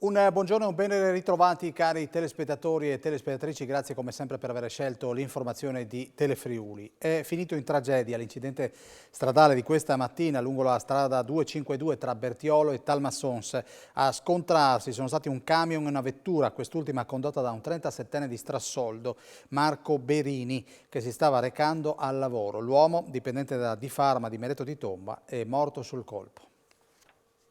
Un buongiorno e un bene ritrovati cari telespettatori e telespettatrici, grazie come sempre per aver scelto l'informazione di Telefriuli. È finito in tragedia l'incidente stradale di questa mattina lungo la strada 252 tra Bertiolo e Talmassons. A scontrarsi sono stati un camion e una vettura, quest'ultima condotta da un 37enne di Strassoldo, Marco Berini, che si stava recando al lavoro. L'uomo, dipendente da Difarma di Mereto di Tomba, è morto sul colpo.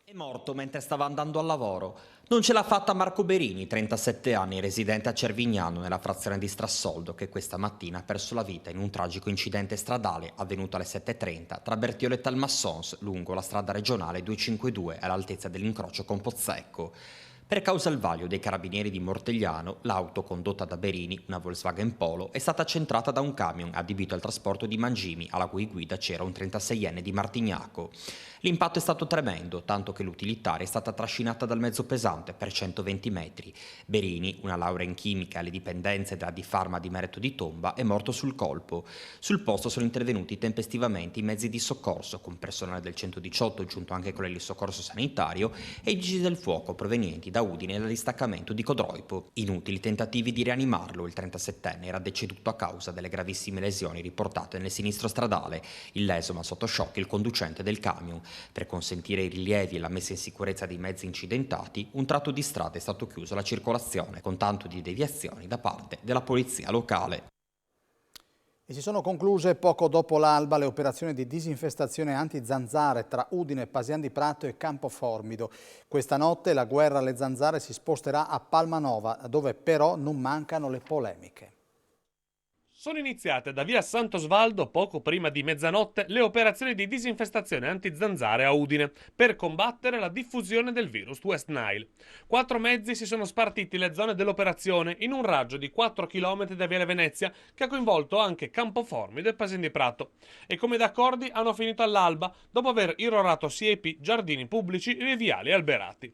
È morto mentre stava andando al lavoro. Non ce l'ha fatta Marco Berini, 37 anni, residente a Cervignano, nella frazione di Strassoldo, che questa mattina ha perso la vita in un tragico incidente stradale avvenuto alle 7:30 tra Bertiolo e Talmassons, lungo la strada regionale 252, all'altezza dell'incrocio con Pozzecco. Per causa al vaglio dei carabinieri di Mortegliano, l'auto condotta da Berini, una Volkswagen Polo, è stata centrata da un camion adibito al trasporto di mangimi, alla cui guida c'era un 36enne di Martignaco. L'impatto è stato tremendo, tanto che l'utilitaria è stata trascinata dal mezzo pesante per 120 metri. Berini, una laurea in chimica alle dipendenze della Difarma di Mereto di Tomba, è morto sul colpo. Sul posto sono intervenuti tempestivamente i mezzi di soccorso, con personale del 118 giunto anche con il soccorso sanitario e i vigili del fuoco provenienti da Udine e dal distaccamento di Codroipo. Inutili tentativi di rianimarlo, il 37enne era deceduto a causa delle gravissime lesioni riportate nel sinistro stradale. Illeso ma sotto shock il conducente del camion. Per consentire i rilievi e la messa in sicurezza dei mezzi incidentati, un tratto di strada è stato chiuso alla circolazione, con tanto di deviazioni da parte della polizia locale. E si sono concluse poco dopo l'alba le operazioni di disinfestazione anti-zanzare tra Udine, Pasian di Prato e Campoformido. Questa notte la guerra alle zanzare si sposterà a Palmanova, dove però non mancano le polemiche. Sono iniziate da via Sant'Osvaldo poco prima di mezzanotte le operazioni di disinfestazione anti-zanzare a Udine per combattere la diffusione del virus West Nile. 4 mezzi si sono spartiti le zone dell'operazione in un raggio di 4 km da Viale Venezia, che ha coinvolto anche Campoformido e Pasin di Prato. E come d'accordi hanno finito all'alba dopo aver irrorato siepi, giardini pubblici e viali alberati.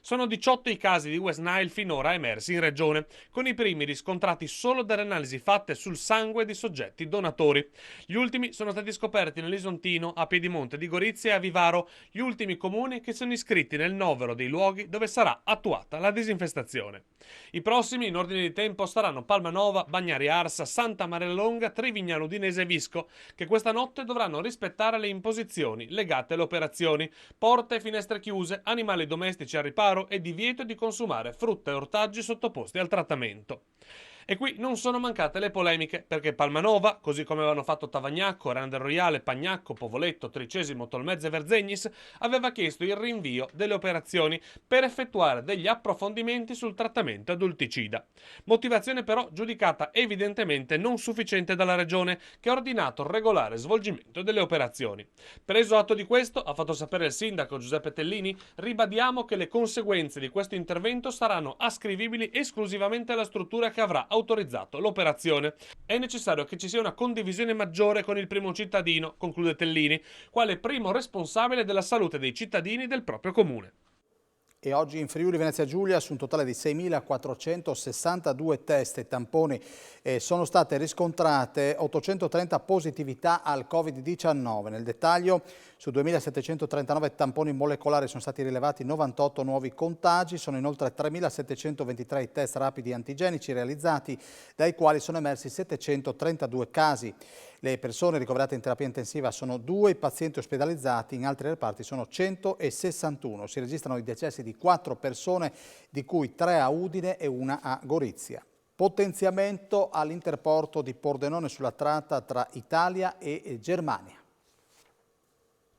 Sono 18 i casi di West Nile finora emersi in regione, con i primi riscontrati solo dalle analisi fatte sul sangue di soggetti donatori. Gli ultimi sono stati scoperti nell'Isontino, a Piedimonte di Gorizia e a Vivaro, gli ultimi comuni che sono iscritti nel novero dei luoghi dove sarà attuata la disinfestazione. I prossimi, in ordine di tempo, saranno Palmanova, Bagnari Arsa, Santa Maria Longa, Trivignano Udinese e Visco, che questa notte dovranno rispettare le imposizioni legate alle operazioni: porte e finestre chiuse, animali domestici al riparo e divieto di consumare frutta e ortaggi sottoposti al trattamento. E qui non sono mancate le polemiche, perché Palmanova, così come avevano fatto Tavagnacco, Rander Royale, Pagnacco, Povoletto, Tricesimo, Tolmezzo e Verzegnis, aveva chiesto il rinvio delle operazioni per effettuare degli approfondimenti sul trattamento adulticida. Motivazione però giudicata evidentemente non sufficiente dalla Regione, che ha ordinato il regolare svolgimento delle operazioni. Preso atto di questo, ha fatto sapere il sindaco Giuseppe Tellini, ribadiamo che le conseguenze di questo intervento saranno ascrivibili esclusivamente alla struttura che avrà autorizzato l'operazione. È necessario che ci sia una condivisione maggiore con il primo cittadino, conclude Tellini, quale primo responsabile della salute dei cittadini del proprio comune. E oggi in Friuli Venezia Giulia, su un totale di 6.462 test e tamponi, sono state riscontrate 830 positività al Covid-19. Nel dettaglio, su 2.739 tamponi molecolari sono stati rilevati 98 nuovi contagi, sono inoltre 3.723 i test rapidi antigenici realizzati, dai quali sono emersi 732 casi. Le persone ricoverate in terapia intensiva sono 2, i pazienti ospedalizzati in altri reparti sono 161. Si registrano i decessi di 4 persone, di cui 3 a Udine e 1 a Gorizia. Potenziamento all'interporto di Pordenone sulla tratta tra Italia e Germania.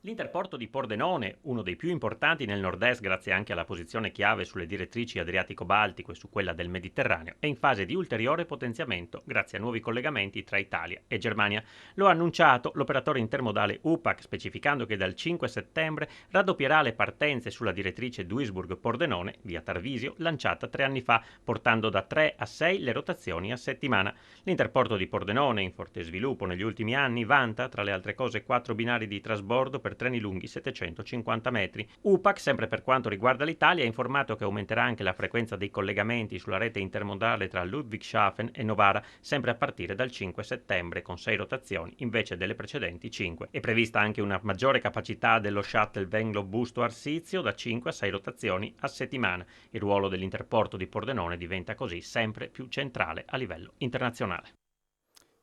L'interporto di Pordenone, uno dei più importanti nel nord-est grazie anche alla posizione chiave sulle direttrici Adriatico-Baltico e su quella del Mediterraneo, è in fase di ulteriore potenziamento grazie a nuovi collegamenti tra Italia e Germania. Lo ha annunciato l'operatore intermodale UPAC, specificando che dal 5 settembre raddoppierà le partenze sulla direttrice Duisburg-Pordenone, via Tarvisio, lanciata 3 anni fa, portando da 3 a 6 le rotazioni a settimana. L'interporto di Pordenone, in forte sviluppo negli ultimi anni, vanta, tra le altre cose, 4 binari di trasbordo per per treni lunghi 750 metri. UPAC, sempre per quanto riguarda l'Italia, ha informato che aumenterà anche la frequenza dei collegamenti sulla rete intermodale tra Ludwigshafen e Novara, sempre a partire dal 5 settembre, con 6 rotazioni invece delle precedenti 5. È prevista anche una maggiore capacità dello shuttle Venlo Busto Arsizio da 5 a 6 rotazioni a settimana. Il ruolo dell'interporto di Pordenone diventa così sempre più centrale a livello internazionale.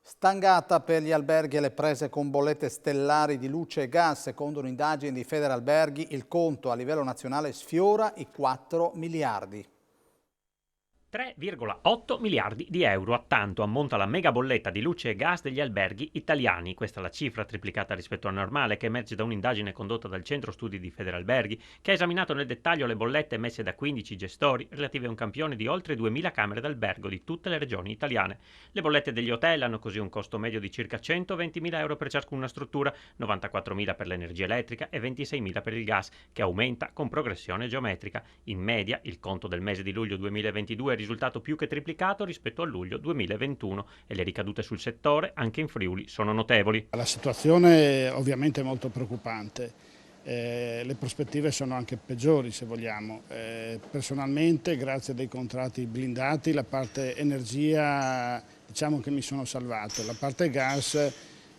Stangata per gli alberghi e le prese con bollette stellari di luce e gas. Secondo un'indagine di Federalberghi, il conto a livello nazionale sfiora i 4 miliardi. 3,8 miliardi di euro, a tanto ammonta la mega bolletta di luce e gas degli alberghi italiani. Questa è la cifra triplicata rispetto al normale che emerge da un'indagine condotta dal Centro Studi di Federalberghi, che ha esaminato nel dettaglio le bollette emesse da 15 gestori relative a un campione di oltre 2000 camere d'albergo di tutte le regioni italiane. Le bollette degli hotel hanno così un costo medio di circa 120.000 euro per ciascuna struttura, 94.000 per l'energia elettrica e 26.000 per il gas, che aumenta con progressione geometrica. In media, il conto del mese di luglio 2022 è risultato più che triplicato rispetto a luglio 2021 e le ricadute sul settore anche in Friuli sono notevoli. La situazione ovviamente è molto preoccupante, le prospettive sono anche peggiori se vogliamo. Personalmente, grazie a dei contratti blindati, la parte energia diciamo che mi sono salvato, la parte gas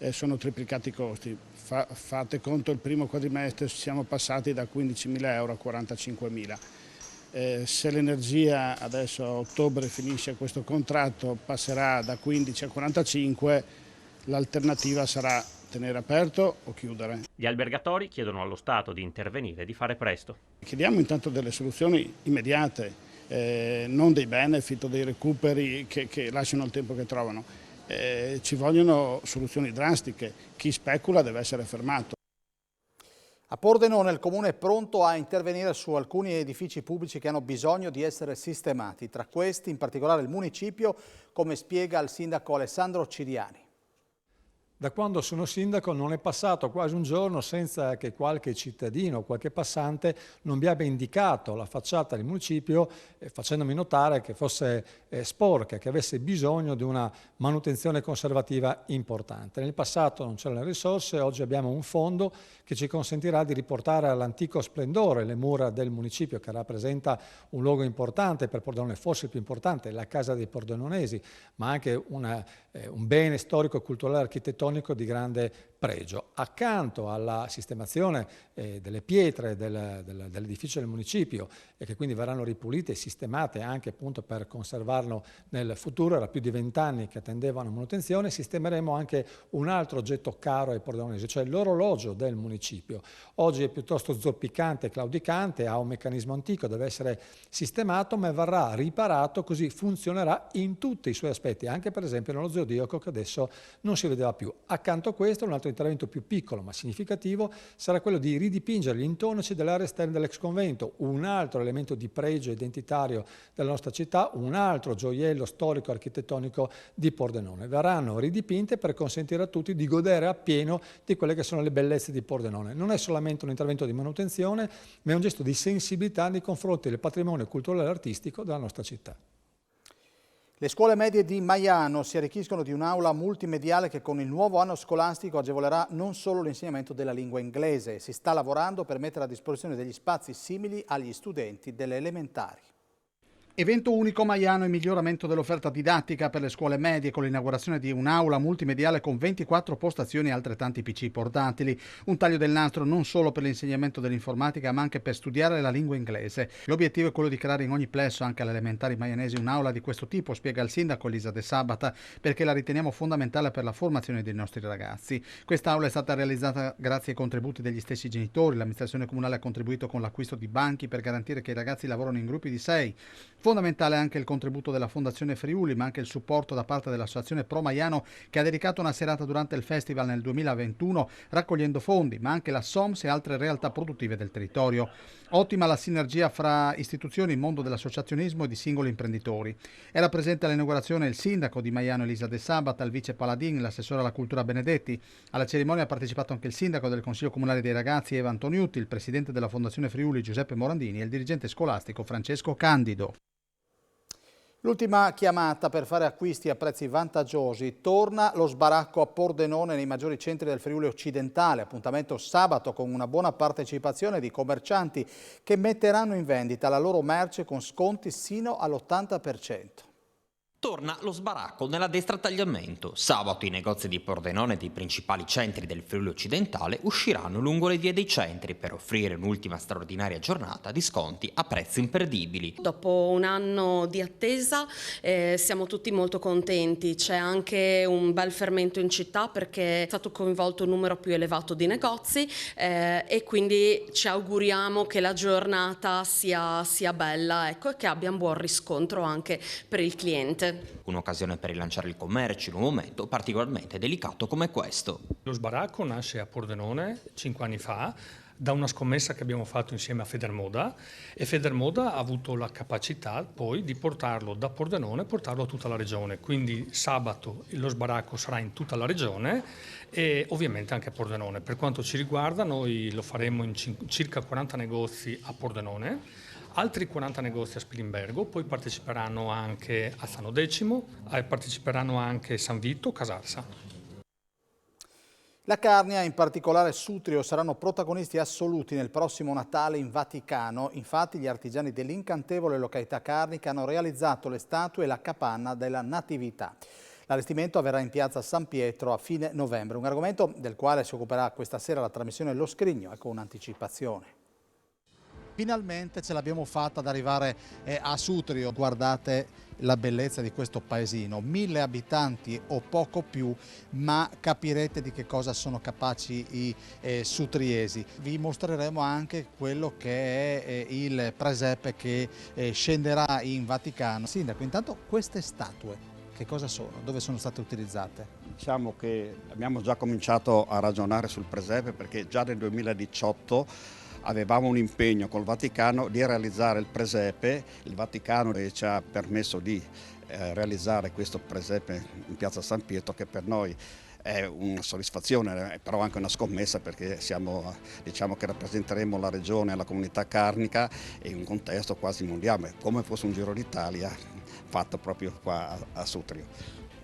sono triplicati i costi. Fate conto, il primo quadrimestre siamo passati da 15.000 euro a 45.000. Se l'energia adesso a ottobre finisce questo contratto, passerà da 15 a 45, l'alternativa sarà tenere aperto o chiudere. Gli albergatori chiedono allo Stato di intervenire e di fare presto. Chiediamo intanto delle soluzioni immediate, non dei benefit o dei recuperi che lasciano il tempo che trovano. Ci vogliono soluzioni drastiche, chi specula deve essere fermato. A Pordenone il Comune è pronto a intervenire su alcuni edifici pubblici che hanno bisogno di essere sistemati, tra questi in particolare il municipio, come spiega il sindaco Alessandro Ciriani. Da quando sono sindaco non è passato quasi un giorno senza che qualche cittadino o qualche passante non mi abbia indicato la facciata del municipio facendomi notare che fosse sporca, che avesse bisogno di una manutenzione conservativa importante. Nel passato non c'erano le risorse, oggi abbiamo un fondo che ci consentirà di riportare all'antico splendore le mura del municipio, che rappresenta un luogo importante per Pordenone, forse il più importante, la casa dei pordenonesi, ma anche un bene storico, culturale e architettonico di grande pregio. Accanto alla sistemazione delle pietre dell'edificio del municipio, e che quindi verranno ripulite e sistemate anche appunto per conservarlo nel futuro, era più di 20 anni che attendevano manutenzione, sistemeremo anche un altro oggetto caro ai pordenonesi, cioè l'orologio del municipio. Oggi è piuttosto zoppicante e claudicante, ha un meccanismo antico, deve essere sistemato, ma verrà riparato, così funzionerà in tutti i suoi aspetti, anche per esempio nello zodiaco che adesso non si vedeva più. Accanto a questo, un altro intervento più piccolo ma significativo sarà quello di ridipingere gli intonaci delle aree esterne dell'ex convento, un altro elemento di pregio identitario della nostra città, un altro gioiello storico architettonico di Pordenone. Verranno ridipinte per consentire a tutti di godere appieno di quelle che sono le bellezze di Pordenone. Non è solamente un intervento di manutenzione, ma è un gesto di sensibilità nei confronti del patrimonio culturale e artistico della nostra città. Le scuole medie di Maiano si arricchiscono di un'aula multimediale che con il nuovo anno scolastico agevolerà non solo l'insegnamento della lingua inglese. Si sta lavorando per mettere a disposizione degli spazi simili agli studenti delle elementari. Evento unico Maiano e miglioramento dell'offerta didattica per le scuole medie con l'inaugurazione di un'aula multimediale con 24 postazioni e altrettanti PC portatili. Un taglio del nastro non solo per l'insegnamento dell'informatica ma anche per studiare la lingua inglese. L'obiettivo è quello di creare in ogni plesso, anche alle elementari maianesi, un'aula di questo tipo, spiega il sindaco Elisa De Sabata, perché la riteniamo fondamentale per la formazione dei nostri ragazzi. Quest'aula è stata realizzata grazie ai contributi degli stessi genitori. L'amministrazione comunale ha contribuito con l'acquisto di banchi per garantire che i ragazzi lavorano in gruppi di 6. Fondamentale anche il contributo della Fondazione Friuli, ma anche il supporto da parte dell'Associazione Pro Maiano, che ha dedicato una serata durante il festival nel 2021 raccogliendo fondi, ma anche la SOMS e altre realtà produttive del territorio. Ottima la sinergia fra istituzioni, mondo dell'associazionismo e di singoli imprenditori. Era presente all'inaugurazione il sindaco di Maiano Elisa De Sabata, il vice Paladin, l'assessore alla cultura Benedetti. Alla cerimonia ha partecipato anche il sindaco del Consiglio Comunale dei Ragazzi Eva Antoniutti, il presidente della Fondazione Friuli Giuseppe Morandini e il dirigente scolastico Francesco Candido. L'ultima chiamata per fare acquisti a prezzi vantaggiosi. Torna lo sbaracco a Pordenone nei maggiori centri del Friuli occidentale. Appuntamento sabato con una buona partecipazione di commercianti che metteranno in vendita la loro merce con sconti sino all'80%. Torna lo sbaracco nella destra tagliamento. Sabato i negozi di Pordenone e dei principali centri del Friuli occidentale usciranno lungo le vie dei centri per offrire un'ultima straordinaria giornata di sconti a prezzi imperdibili. Dopo un anno di attesa siamo tutti molto contenti, c'è anche un bel fermento in città perché è stato coinvolto un numero più elevato di negozi e quindi ci auguriamo che la giornata sia bella, ecco, e che abbia un buon riscontro anche per il cliente. Un'occasione per rilanciare il commercio in un momento particolarmente delicato come questo. Lo sbaracco nasce a Pordenone 5 anni fa da una scommessa che abbiamo fatto insieme a Federmoda e Federmoda ha avuto la capacità poi di portarlo da Pordenone e portarlo a tutta la regione. Quindi sabato lo sbaracco sarà in tutta la regione e ovviamente anche a Pordenone. Per quanto ci riguarda noi lo faremo in circa 40 negozi a Pordenone, altri 40 negozi a Spilimbergo, poi parteciperanno anche a Fano Decimo, parteciperanno anche San Vito, Casarsa. La Carnia, in particolare Sutrio, saranno protagonisti assoluti nel prossimo Natale in Vaticano. Infatti gli artigiani dell'incantevole località carnica hanno realizzato le statue e la capanna della Natività. L'allestimento avverrà in piazza San Pietro a fine novembre, un argomento del quale si occuperà questa sera la trasmissione Lo Scrigno, ecco un'anticipazione. Finalmente ce l'abbiamo fatta ad arrivare a Sutrio. Guardate la bellezza di questo paesino, 1000 abitanti o poco più, ma capirete di che cosa sono capaci i sutriesi. Vi mostreremo anche quello che è il presepe che scenderà in Vaticano. Sindaco, intanto queste statue, che cosa sono? Dove sono state utilizzate? Diciamo che abbiamo già cominciato a ragionare sul presepe perché già nel 2018 avevamo un impegno col Vaticano di realizzare il presepe. Il Vaticano ci ha permesso di realizzare questo presepe in piazza San Pietro, che per noi è una soddisfazione, però anche una scommessa perché diciamo che rappresenteremo la regione e la comunità carnica in un contesto quasi mondiale, come fosse un Giro d'Italia fatto proprio qua a Sutrio.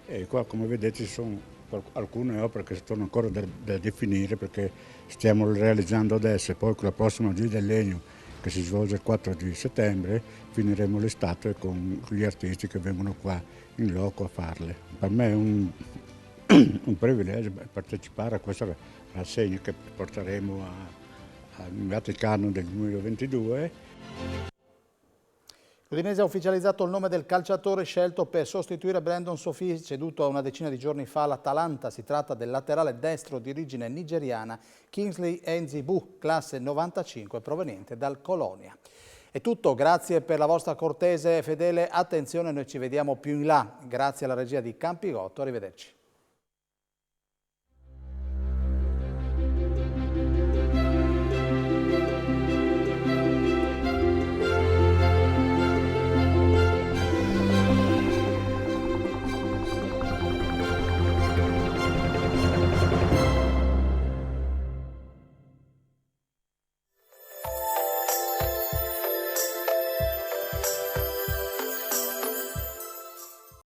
E qua, come vedete, ci sono alcune opere che sono ancora da definire perché stiamo realizzando adesso e poi con la prossima Gita del Legno che si svolge il 4 di settembre finiremo le statue con gli artisti che vengono qua in loco a farle. Per me è un privilegio partecipare a questa rassegna che porteremo al Vaticano del 2022. L'Udinese ha ufficializzato il nome del calciatore scelto per sostituire Brandon Sophie, ceduto una decina di giorni fa all'Atalanta. Si tratta del laterale destro di origine nigeriana Kingsley Enzibu, classe 95, proveniente dal Colonia. È tutto, grazie per la vostra cortese e fedele attenzione, noi ci vediamo più in là. Grazie alla regia di Campigotto, arrivederci.